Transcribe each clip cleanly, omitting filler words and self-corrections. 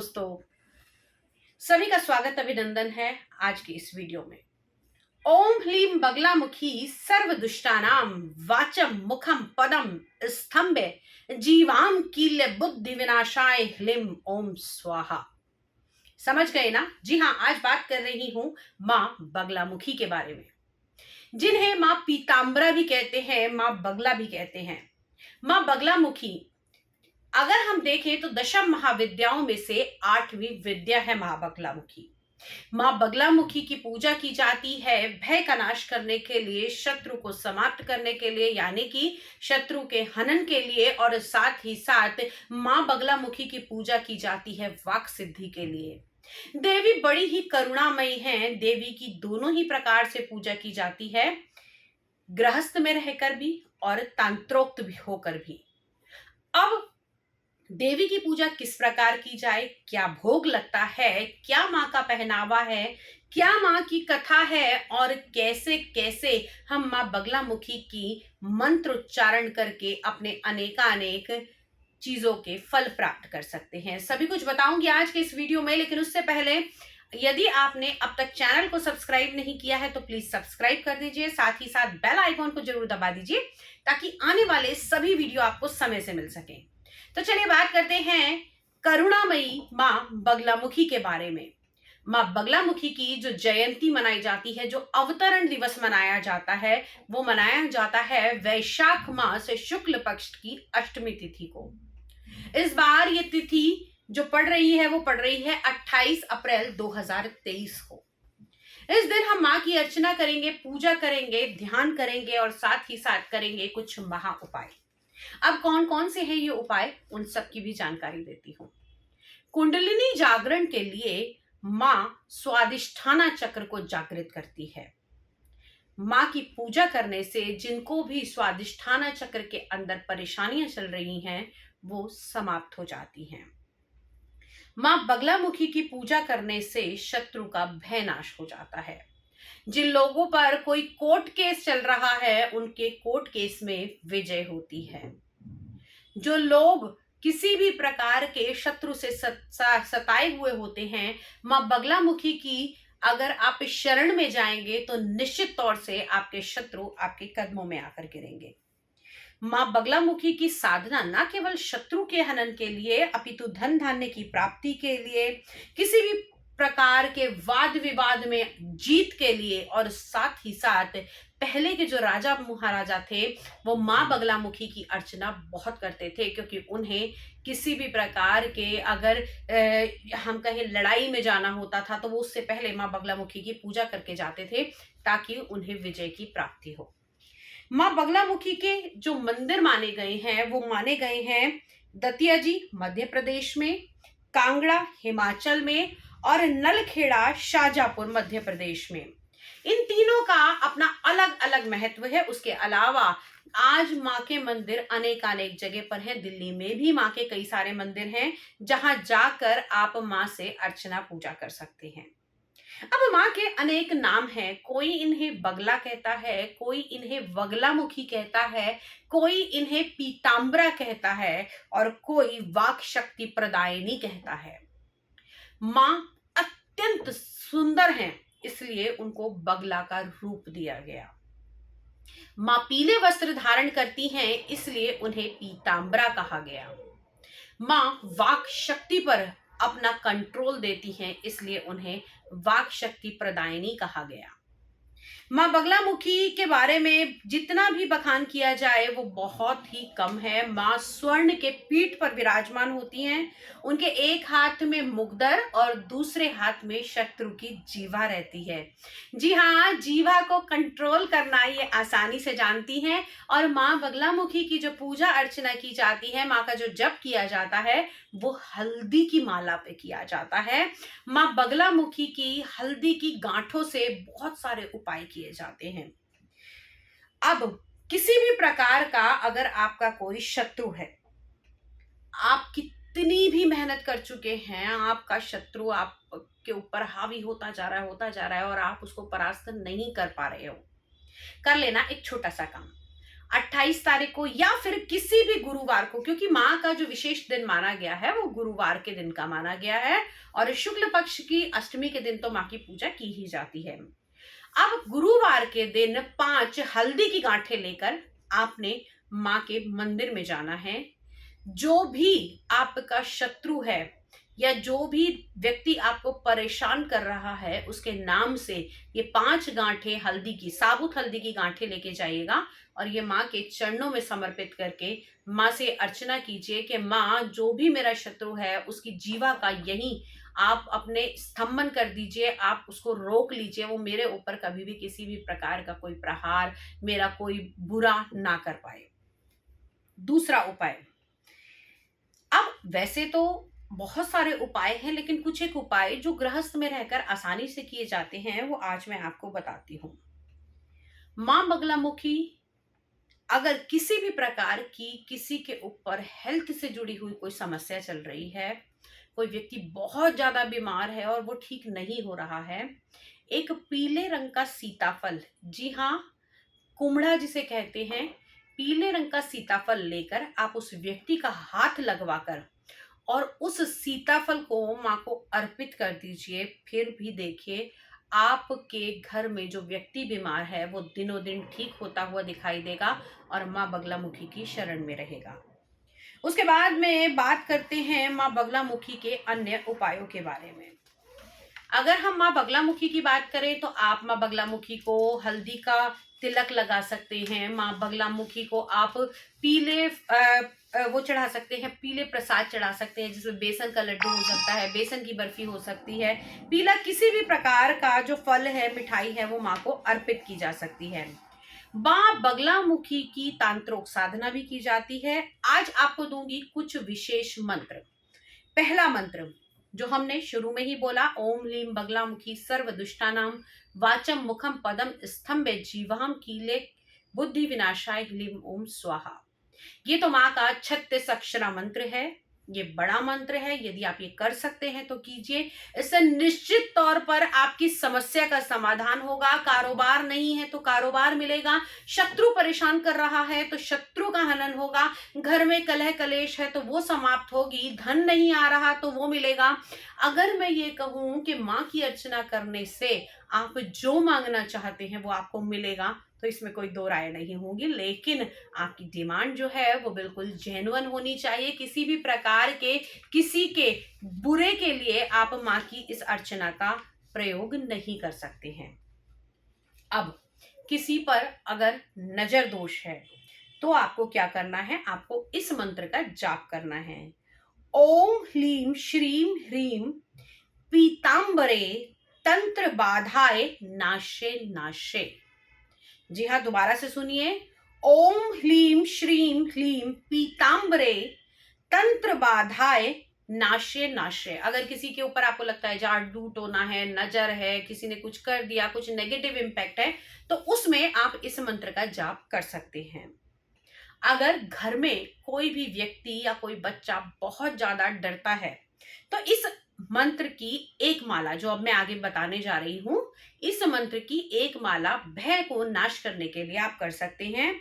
दोस्तों, सभी का स्वागत अभिनंदन है आज की इस वीडियो में। ओम ह्लीम बगलामुखी सर्व दुष्टानाम वाचम मुखम पदम स्तंभे जीवाम कील्य बुद्धि विनाशाय ह्लीम ओम स्वाहा। समझ गए ना? जी हाँ, आज बात कर रही हूं मां बगलामुखी के बारे में, जिन्हें मां पीताम्बरा भी कहते हैं, मां बगला भी कहते हैं। मां बगलामुखी अगर हम देखें तो दशम महाविद्याओं में से 8वीं विद्या है मां बगलामुखी। मां बगलामुखी की पूजा की जाती है भय का नाश करने के लिए, शत्रु को समाप्त करने के लिए, यानी कि शत्रु के हनन के लिए, और साथ ही साथ मां बगलामुखी की पूजा की जाती है वाक सिद्धि के लिए। देवी बड़ी ही करुणामयी हैं। देवी की दोनों ही प्रकार से पूजा की जाती है, गृहस्थ में रहकर भी और तांत्रोक्त भी होकर भी। अब देवी की पूजा किस प्रकार की जाए, क्या भोग लगता है, क्या माँ का पहनावा है, क्या माँ की कथा है, और कैसे कैसे हम माँ बगलामुखी की मंत्र उच्चारण करके अपने अनेकानेक चीजों के फल प्राप्त कर सकते हैं, सभी कुछ बताऊंगी आज के इस वीडियो में। लेकिन उससे पहले यदि आपने अब तक चैनल को सब्सक्राइब नहीं किया है तो प्लीज सब्सक्राइब कर दीजिए, साथ ही साथ बेल आइकॉन को जरूर दबा दीजिए ताकि आने वाले सभी वीडियो आपको समय से मिल सके। तो चलिए बात करते हैं करुणामयी मां बगलामुखी के बारे में। मां बगलामुखी की जो जयंती मनाई जाती है, जो अवतरण दिवस मनाया जाता है, वो मनाया जाता है वैशाख मास शुक्ल पक्ष की अष्टमी तिथि को। इस बार ये तिथि जो पड़ रही है वो पड़ रही है 28 अप्रैल 2023 को। इस दिन हम मां की अर्चना करेंगे, पूजा करेंगे, ध्यान करेंगे और साथ ही साथ करेंगे कुछ महा उपाय। अब कौन कौन से हैं ये उपाय, उन सब की भी जानकारी देती हूं। कुंडलिनी जागरण के लिए मां स्वादिष्ठाना चक्र को जागृत करती है। मां की पूजा करने से जिनको भी स्वादिष्ठाना चक्र के अंदर परेशानियां चल रही हैं वो समाप्त हो जाती हैं। मां बगलामुखी की पूजा करने से शत्रु का भय नाश हो जाता है। जिन लोगों पर कोई कोर्ट केस चल रहा है उनके कोर्ट केस में विजय होती है। जो लोग किसी भी प्रकार के शत्रु से सताए हुए होते हैं, मां बगलामुखी की अगर आप शरण में जाएंगे तो निश्चित तौर से आपके शत्रु आपके कदमों में आकर गिरेंगे। मां बगलामुखी की साधना न केवल शत्रु के हनन के लिए अपितु धन धान्य की प्राप्ति के लिए, किसी भी प्रकार के वाद विवाद में जीत के लिए, और साथ ही साथ पहले के जो राजा महाराजा थे वो मां बगलामुखी की अर्चना बहुत करते थे, क्योंकि उन्हें किसी भी प्रकार के अगर हम कहें लड़ाई में जाना होता था तो वो उससे पहले मां बगलामुखी की पूजा करके जाते थे ताकि उन्हें विजय की प्राप्ति हो। मां बगलामुखी के जो मंदिर माने गए हैं वो माने गए हैं दतिया जी मध्य प्रदेश में, कांगड़ा हिमाचल में, और नलखेड़ा शाजापुर मध्य प्रदेश में। इन तीनों का अपना अलग अलग महत्व है। उसके अलावा आज मां के मंदिर अनेकानेक जगह पर हैं। दिल्ली में भी मां के कई सारे मंदिर हैं जहां जाकर आप मां से अर्चना पूजा कर सकते हैं। अब मां के अनेक नाम हैं। कोई इन्हें बगला कहता है, कोई इन्हें बगलामुखी कहता है, कोई इन्हें पीताम्बरा कहता है, और कोई वाक शक्ति प्रदायिनी कहता है। मां अत्यंत सुंदर हैं, इसलिए उनको बगला का रूप दिया गया। मां पीले वस्त्र धारण करती हैं, इसलिए उन्हें पीताम्बरा कहा गया। मां वाक शक्ति पर अपना कंट्रोल देती हैं, इसलिए उन्हें वाक शक्ति प्रदायिनी कहा गया। मां बगलामुखी के बारे में जितना भी बखान किया जाए वो बहुत ही कम है। मां स्वर्ण के पीठ पर विराजमान होती हैं। उनके एक हाथ में मुगदर और दूसरे हाथ में शत्रु की जीवा रहती है। जी हाँ, जीवा को कंट्रोल करना ये आसानी से जानती हैं। और मां बगलामुखी की जो पूजा अर्चना की जाती है, मां का जो जप किया जाता है वो हल्दी की माला पे किया जाता है। मां बगलामुखी की हल्दी की गांठों से बहुत सारे उपाय किए जाते हैं। अब किसी भी प्रकार का अगर आपका कोई शत्रु है, आप कितनी भी मेहनत कर चुके हैं, आपका शत्रु आपके ऊपर हावी होता जा रहा है और आप उसको परास्त नहीं कर पा रहे हो, कर लेना एक छोटा सा काम। 28 तारीख को या फिर किसी भी गुरुवार को, क्योंकि माँ का जो विशेष दिन माना गया है वो गुरुवार के दिन का माना गया है और शुक्ल पक्ष की अष्टमी के दिन तो माँ की पूजा की ही जाती है। अब गुरुवार के दिन 5 हल्दी की गांठें लेकर आपने माँ के मंदिर में जाना है। जो भी आपका शत्रु है या जो भी व्यक्ति आपको परेशान कर रहा है उसके नाम से ये 5 गांठें हल्दी की, साबुत हल्दी की गांठें लेके जाइएगा और ये माँ के चरणों में समर्पित करके माँ से अर्चना कीजिए कि माँ, जो भी मेरा शत्रु है उसकी जीवा का यही आप अपने स्तंभन कर दीजिए, आप उसको रोक लीजिए, वो मेरे ऊपर कभी भी किसी भी प्रकार का कोई प्रहार, मेरा कोई बुरा ना कर पाए। दूसरा उपाय, अब वैसे तो बहुत सारे उपाय हैं, लेकिन कुछ एक उपाय जो गृहस्थ में रहकर आसानी से किए जाते हैं वो आज मैं आपको बताती हूँ। माँ बगलामुखी अगर किसी भी प्रकार की किसी के ऊपर हेल्थ से जुड़ी हुई कोई समस्या चल रही है, कोई व्यक्ति बहुत ज्यादा बीमार है और वो ठीक नहीं हो रहा है, एक पीले रंग का सीताफल, जी हाँ, कुमड़ा जिसे कहते हैं, पीले रंग का सीताफल लेकर आप उस व्यक्ति का हाथ लगवाकर और उस सीताफल को माँ को अर्पित कर दीजिए। फिर भी देखिए आपके घर में जो व्यक्ति बीमार है वो दिनों दिन ठीक होता हुआ दिखाई देगा और माँ बगलामुखी की शरण में रहेगा। उसके बाद में बात करते हैं माँ बगलामुखी के अन्य उपायों के बारे में। अगर हम माँ बगलामुखी की बात करें तो आप माँ बगलामुखी को हल्दी का तिलक लगा सकते हैं। माँ बगलामुखी को आप पीले वो चढ़ा सकते हैं, पीले प्रसाद चढ़ा सकते हैं, जिसमें बेसन का लड्डू हो सकता है, बेसन की बर्फी हो सकती है, पीला किसी भी प्रकार का जो फल है, मिठाई है, वो माँ को अर्पित की जा सकती है। माँ बगलामुखी की तांत्रिक साधना भी की जाती है। आज आपको दूंगी कुछ विशेष मंत्र। पहला मंत्र जो हमने शुरू में ही बोला, ओम ह्लीम बगलामुखी सर्व दुष्टानाम वाचम मुखम पदम स्तंभे जीवाम कीले बुद्धि विनाशाय ह्लीम ओम स्वाहा। ये तो माँ का 36 अक्षरा मंत्र है। ये बड़ा मंत्र है, यदि आप ये कर सकते हैं तो कीजिए। इससे निश्चित तौर पर आपकी समस्या का समाधान होगा। कारोबार नहीं है तो कारोबार मिलेगा, शत्रु परेशान कर रहा है तो शत्रु का हनन होगा, घर में कलह कलेश है तो वो समाप्त होगी, धन नहीं आ रहा तो वो मिलेगा। अगर मैं ये कहूं कि माँ की अर्चना करने से आप जो मांगना चाहते हैं वो आपको मिलेगा, तो इसमें कोई दो राय नहीं होगी। लेकिन आपकी डिमांड जो है वो बिल्कुल जेन्युइन होनी चाहिए। किसी भी प्रकार के किसी के बुरे के लिए आप माँ की इस अर्चना का प्रयोग नहीं कर सकते हैं। अब किसी पर अगर नजर दोष है तो आपको क्या करना है, आपको इस मंत्र का जाप करना है। ओम ह्लीम श्रीम ह्रीम पीतांबरे तंत्र बाधाए नाशे नाशे। जी हाँ, दोबारा से सुनिए। ओम ह्लीम श्रीम ह्लीम पीतांबरे तंत्र बाधाए नाशे नाशे। अगर किसी के ऊपर आपको लगता है जादू टोना है, नजर है, किसी ने कुछ कर दिया, कुछ नेगेटिव इम्पैक्ट है, तो उसमें आप इस मंत्र का जाप कर सकते हैं। अगर घर में कोई भी व्यक्ति या कोई बच्चा बहुत ज्यादा डरता है तो इस मंत्र की एक माला, जो अब मैं आगे बताने जा रही हूं, इस मंत्र की एक माला भय को नाश करने के लिए आप कर सकते हैं।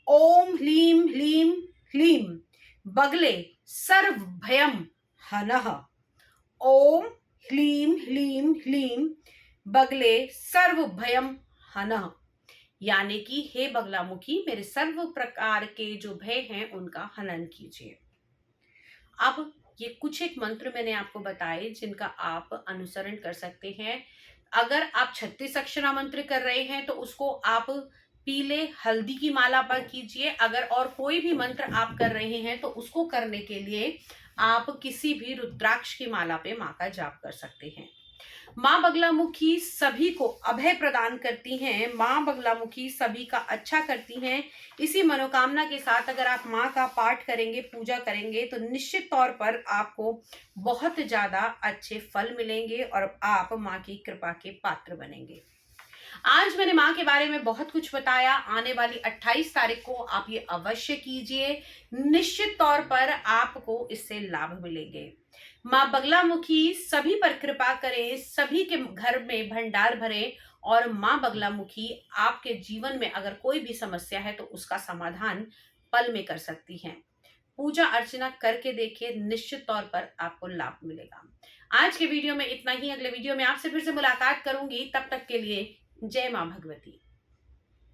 ओम ह्लीम ह्लीम ह्लीम बगले सर्व भयम हनः। ओम ह्लीम ह्लीम ह्लीम बगले सर्व भयम हनः, यानी कि हे बगलामुखी, मेरे सर्व प्रकार के जो भय हैं उनका हनन कीजिए। अब ये कुछ एक मंत्र मैंने आपको बताए जिनका आप अनुसरण कर सकते हैं। अगर आप 36 अक्षरा मंत्र कर रहे हैं तो उसको आप पीले हल्दी की माला पर कीजिए। अगर और कोई भी मंत्र आप कर रहे हैं तो उसको करने के लिए आप किसी भी रुद्राक्ष की माला पे माँ का जाप कर सकते हैं। माँ बगलामुखी सभी को अभय प्रदान करती हैं, माँ बगलामुखी सभी का अच्छा करती हैं। इसी मनोकामना के साथ अगर आप माँ का पाठ करेंगे, पूजा करेंगे, तो निश्चित तौर पर आपको बहुत ज्यादा अच्छे फल मिलेंगे और आप माँ की कृपा के पात्र बनेंगे। आज मैंने माँ के बारे में बहुत कुछ बताया। आने वाली 28 तारीख को आप ये अवश्य कीजिए, निश्चित तौर पर आपको इससे लाभ मिलेंगे। माँ बगलामुखी सभी पर कृपा करें, सभी के घर में भंडार भरे और माँ बगलामुखी आपके जीवन में अगर कोई भी समस्या है तो उसका समाधान पल में कर सकती हैं। पूजा अर्चना करके देखिए, निश्चित तौर पर आपको लाभ मिलेगा। आज के वीडियो में इतना ही। अगले वीडियो में आपसे फिर से मुलाकात करूंगी। तब तक के लिए जय मां भगवती।